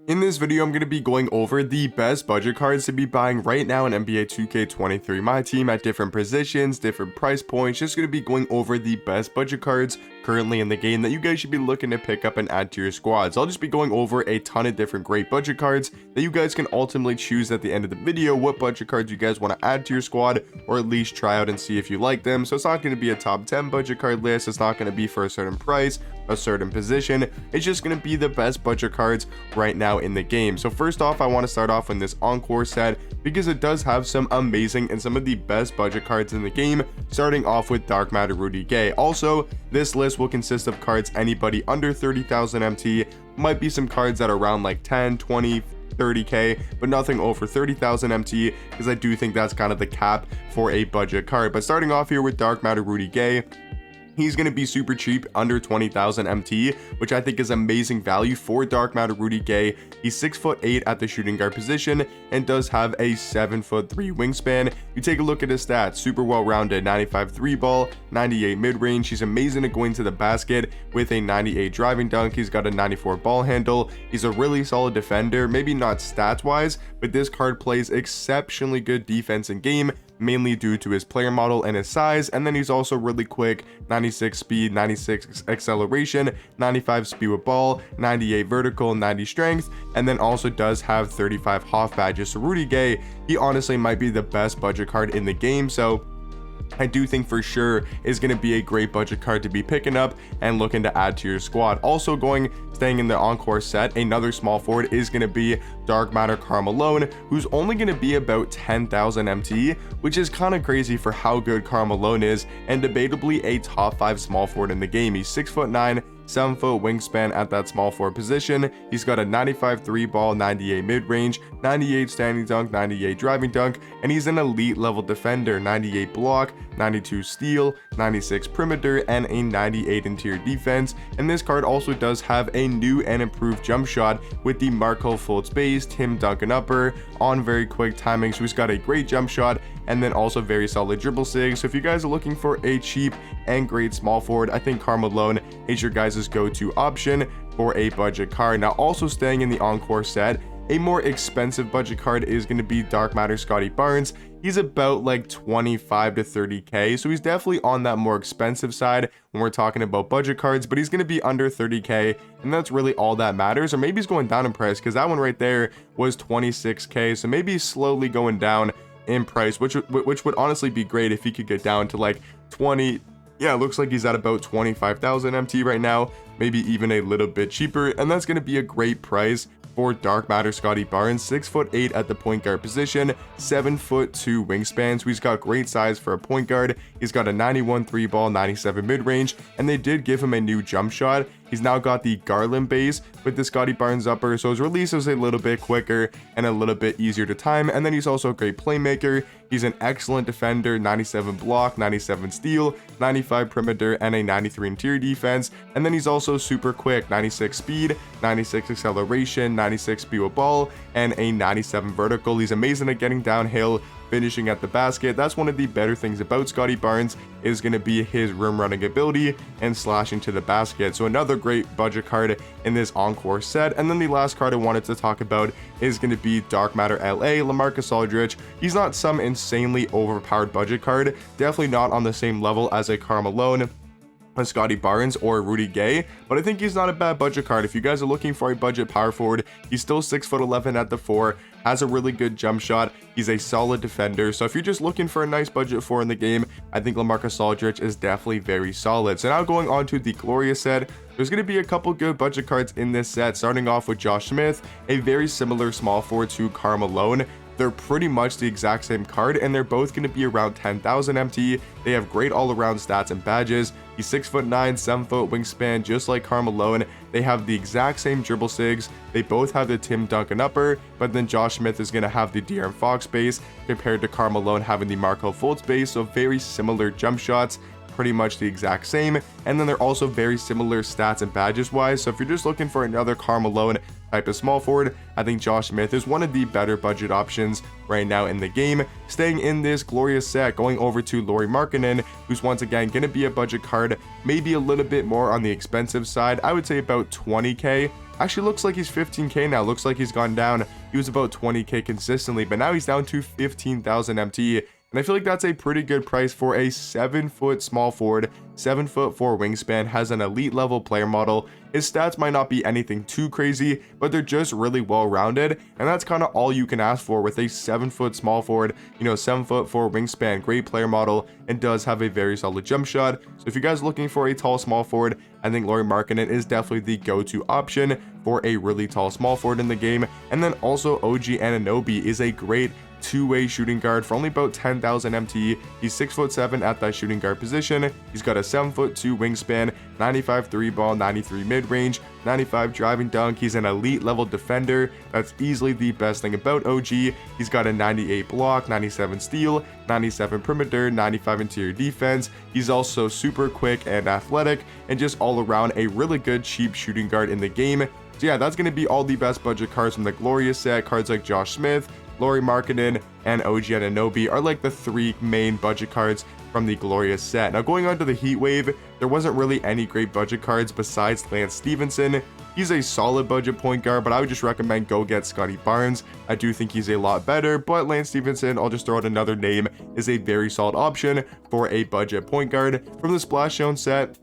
In this video, I'm going to be going over the best budget cards to be buying right now in NBA 2K23 My Team at different positions, different price points. Just going to be going over the best budget cards currently in the game that you guys should be looking to pick up and add to your squads. I'll just be going over a ton of different great budget cards that you guys can ultimately choose at the end of the video what budget cards you guys want to add to your squad, or at least try out and see if you like them. So it's not going to be a top 10 budget card list. It's not going to be for a certain price, a certain position. It's just going to be the best budget cards right now in the game. So first off, I want to start off with this Encore set because it does have some amazing and some of the best budget cards in the game, starting off with Dark Matter Rudy Gay. Also, this list will consist of cards anybody under 30,000 MT, might be some cards that are around like 10, 20, 30k, but nothing over 30,000 MT, because I do think that's kind of the cap for a budget card. But starting off here with Dark Matter Rudy Gay, he's going to be super cheap, under 20,000 MT, which I think is amazing value for Dark Matter Rudy Gay. He's 6'8" at the shooting guard position and does have a 7'3" wingspan. You take a look at his stats, super well-rounded, 95 3 ball, 98 mid-range. He's amazing at going to the basket with a 98 driving dunk. He's got a 94 ball handle. He's a really solid defender, maybe not stats-wise, but this card plays exceptionally good defense in game, mainly due to his player model and his size. And then he's also really quick, 96 speed, 96 acceleration, 95 speed with ball, 98 vertical, 90 strength, and then also does have 35 Hoff badges. So Rudy Gay, he honestly might be the best budget card in the game. So I do think for sure is going to be a great budget card to be picking up and looking to add to your squad. Also staying in the Encore set, another small forward is going to be Dark Matter Malone, who's only going to be about 10,000 MT, which is kind of crazy for how good Malone is, and debatably a top 5 small forward in the game. He's 6'9", 7-foot wingspan at that small forward position. He's got a 95 3 ball, 98 mid-range, 98 standing dunk, 98 driving dunk, and he's an elite level defender, 98 block, 92 steal, 96 perimeter, and a 98 interior defense. And this card also does have a new and improved jump shot with the Marco full space, Tim Duncan upper on very quick timing. So he's got a great jump shot and then also very solid dribble sig. So if you guys are looking for a cheap and great small forward, I think Malone is your guys' go-to option for a budget card. Now, also staying in the Encore set, a more expensive budget card is going to be Dark Matter Scotty Barnes. He's about like 25 to 30k, so he's definitely on that more expensive side when we're talking about budget cards, but he's going to be under 30k, and that's really all that matters. Or maybe he's going down in price, because that one right there was 26k, so maybe he's slowly going down in price, which would honestly be great if he could get down to like 20. Yeah, it looks like he's at about 25,000 MT right now, maybe even a little bit cheaper, and that's going to be a great price for Dark Matter Scotty Barnes. 6'8" at the point guard position, 7'2" wingspan, so he's got great size for a point guard. He's got a 91 3 ball, 97 mid-range, and they did give him a new jump shot. He's now got the Garland base with the Scotty Barnes upper, so his release is a little bit quicker and a little bit easier to time. And then he's also a great playmaker. He's an excellent defender, 97 block, 97 steal, 95 perimeter, and a 93 interior defense. And then he's also super quick, 96 speed, 96 acceleration, 96 speed with ball, and a 97 vertical. He's amazing at getting downhill, finishing at the basket. That's one of the better things about Scotty Barnes, is going to be his rim running ability and slashing to the basket. So another great budget card in this Encore set. And then the last card I wanted to talk about is going to be Dark Matter LA, Lamarcus Aldrich. He's not some insanely overpowered budget card, definitely not on the same level as a Malone, a Scotty Barnes, or Rudy Gay, but I think he's not a bad budget card. If you guys are looking for a budget power forward, he's still 6'11" at the 4, has a really good jump shot. He's a solid defender. So if you're just looking for a nice budget 4 in the game, I think Lamarcus Aldrich is definitely very solid. So now going on to the Glorious set, there's going to be a couple good budget cards in this set, starting off with Josh Smith, a very similar small forward to Malone. They're pretty much the exact same card, and they're both going to be around 10,000 MT. They have great all-around stats and badges. He's 6'9", 7-foot wingspan, just like Malone. They have the exact same dribble sigs. They both have the Tim Duncan upper, but then Josh Smith is going to have the De'Aaron Fox base, compared to Malone having the Marco Fultz base. So very similar jump shots, pretty much the exact same. And then they're also very similar stats and badges wise. So if you're just looking for another Malone type of small forward, I think Josh Smith is one of the better budget options right now in the game. Staying in this Glorious set, going over to Lauri Markkanen, who's once again going to be a budget card, maybe a little bit more on the expensive side. I would say about 20k Actually looks like he's 15k now. Looks like he's gone down. He was about 20k consistently, but now he's down to 15,000 MT. And I feel like that's a pretty good price for a 7-foot small forward, 7'4" wingspan, has an elite level player model. His stats might not be anything too crazy, but they're just really well rounded, and that's kind of all you can ask for with a 7-foot small forward, 7'4" wingspan, great player model, and does have a very solid jump shot. So if you guys are looking for a tall small forward, I think Lauri Markkanen is definitely the go-to option for a really tall small forward in the game. And then also OG Anunoby is a great two-way shooting guard for only about 10,000 MT. He's 6'7" at that shooting guard position. He's got a 7'2" wingspan, 95 3 ball, 93 mid-range, 95 driving dunk. He's an elite level defender. That's easily the best thing about OG. He's got a 98 block, 97 steal, 97 perimeter, 95 interior defense. He's also super quick and athletic, and just all around a really good cheap shooting guard in the game. So yeah, that's going to be all the best budget cards from the Glorious set. Cards like Josh Smith, Lauri Markkanen, and OG Anunoby are like the three main budget cards from the Glorious set. Now going on to the Heat Wave, there wasn't really any great budget cards besides Lance Stevenson. He's a solid budget point guard, but I would just recommend go get Scotty Barnes. I do think he's a lot better, but Lance Stevenson, I'll just throw out another name, is a very solid option for a budget point guard. From the Splash Zone set,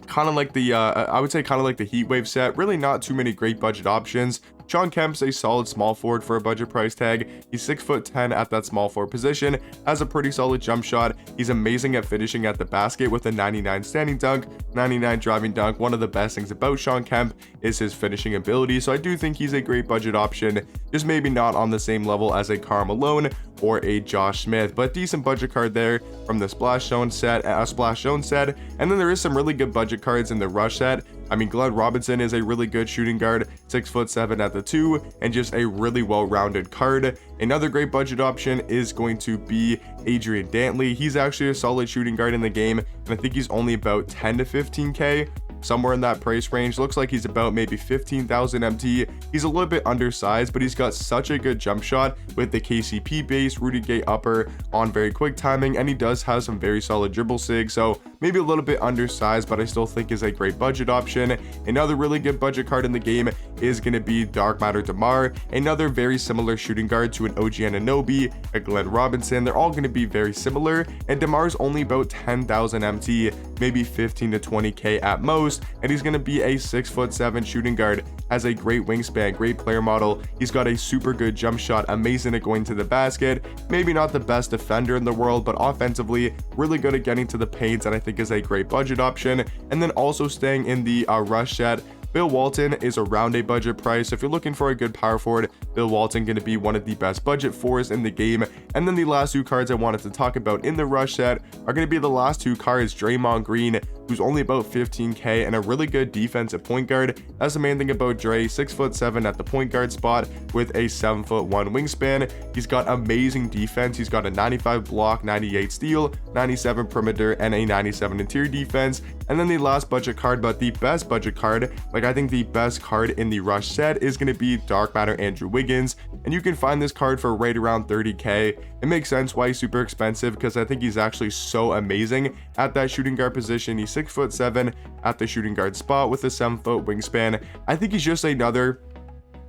kind of like the I would say kind of like the Heat Wave set, really not too many great budget options. Sean Kemp's a solid small forward for a budget price tag. He's 6'10" at that small forward position, has a pretty solid jump shot. He's amazing at finishing at the basket with a 99 standing dunk, 99 driving dunk. One of the best things about Sean Kemp is his finishing ability, so I do think he's a great budget option, just maybe not on the same level as a Malone or a Josh Smith, but decent budget card there from the Splash Zone set. And then there is some really good budget cards in the Rush set. I mean, Glenn Robinson is a really good shooting guard, 6'7" at the 2, and just a really well-rounded card. Another great budget option is going to be Adrian Dantley. He's actually a solid shooting guard in the game, and I think he's only about 10 to 15k. Somewhere in that price range. Looks like he's about maybe 15,000 MT. He's a little bit undersized, but he's got such a good jump shot with the KCP base, Rudy Gay upper on very quick timing, and he does have some very solid dribble sig, so maybe a little bit undersized, but I still think is a great budget option. Another really good budget card in the game is going to be Dark Matter DeMar, another very similar shooting guard to an OG Anunoby, a Glenn Robinson. They're all going to be very similar, and DeMar's only about 10,000 MT, maybe 15 to 20k at most, and he's going to be a 6'7" shooting guard, has a great wingspan, great player model. He's got a super good jump shot, amazing at going to the basket, maybe not the best defender in the world, but offensively really good at getting to the paint, and I think is a great budget option. And then also staying in the Rush set, Bill Walton is around a budget price. If you're looking for a good power forward, Bill Walton going to be one of the best budget fours in the game. And then the last two cards I wanted to talk about in the Rush set are going to be the last two cards. Draymond Green, who's only about 15k and a really good defensive point guard. That's the main thing about Dre, 6'7" at the point guard spot with a 7'1" wingspan. He's got amazing defense. He's got a 95 block, 98 steal, 97 perimeter, and a 97 interior defense. And then the last budget card, but the best budget card, like I think the best card in the Rush set, is going to be Dark Matter Andrew Wiggins, and you can find this card for right around 30k. It makes sense why he's super expensive, because I think he's actually so amazing at that shooting guard position. He's 6'7" at the shooting guard spot with a 7-foot wingspan. I think he's just another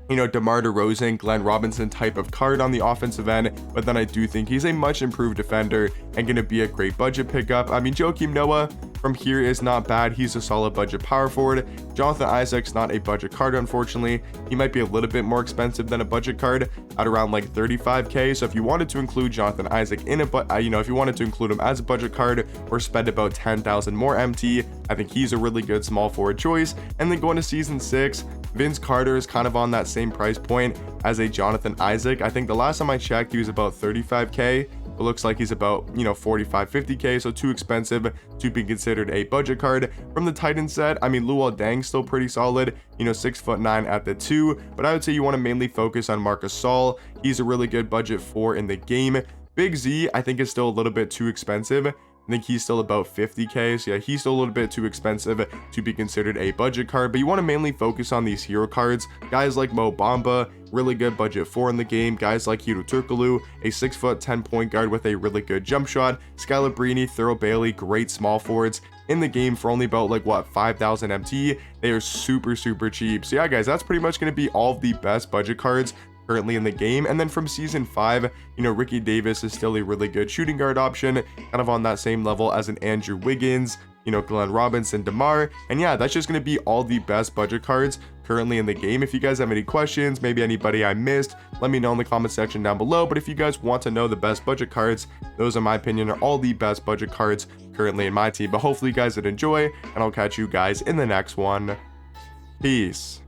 DeMar DeRozan, Glenn Robinson type of card on the offensive end, but then I do think he's a much improved defender and going to be a great budget pickup. I mean, Joakim Noah from here is not bad. He's a solid budget power forward. Jonathan Isaac's not a budget card, unfortunately. He might be a little bit more expensive than a budget card at around like 35k. So if you wanted to include Jonathan Isaac in if you wanted to include him as a budget card or spend about 10,000 more MT, I think he's a really good small forward choice. And then going to season 6, Vince Carter is kind of on that same price point as a Jonathan Isaac. I think the last time I checked, he was about 35k. It looks like he's about 45 50k, so too expensive to be considered a budget card. From the Titan set, I mean, Luol Deng's still pretty solid, 6'9" at the 2, but I would say you want to mainly focus on Marc Gasol. He's a really good budget 4 in the game. Big Z, I think, is still a little bit too expensive. I think he's still about 50k, so yeah, he's still a little bit too expensive to be considered a budget card, but you want to mainly focus on these hero cards. Guys like Mo Bamba, really good budget 4 in the game. Guys like Hedo Turkoglu, a 6'10" point guard with a really good jump shot. Scalabrine, Thurl Bailey, great small forwards. in the game for only about like what 5,000 MT. They are super cheap. So yeah guys, that's pretty much going to be all of the best budget cards currently in the game. And then from season 5, you know, Ricky Davis is still a really good shooting guard option, kind of on that same level as an Andrew Wiggins, you know, Glenn Robinson, DeMar. And yeah, that's just going to be all the best budget cards currently in the game. If you guys have any questions, maybe anybody I missed, let me know in the comment section down below. But if you guys want to know the best budget cards, those in my opinion are all the best budget cards currently in my team. But hopefully you guys did enjoy, and I'll catch you guys in the next one. Peace.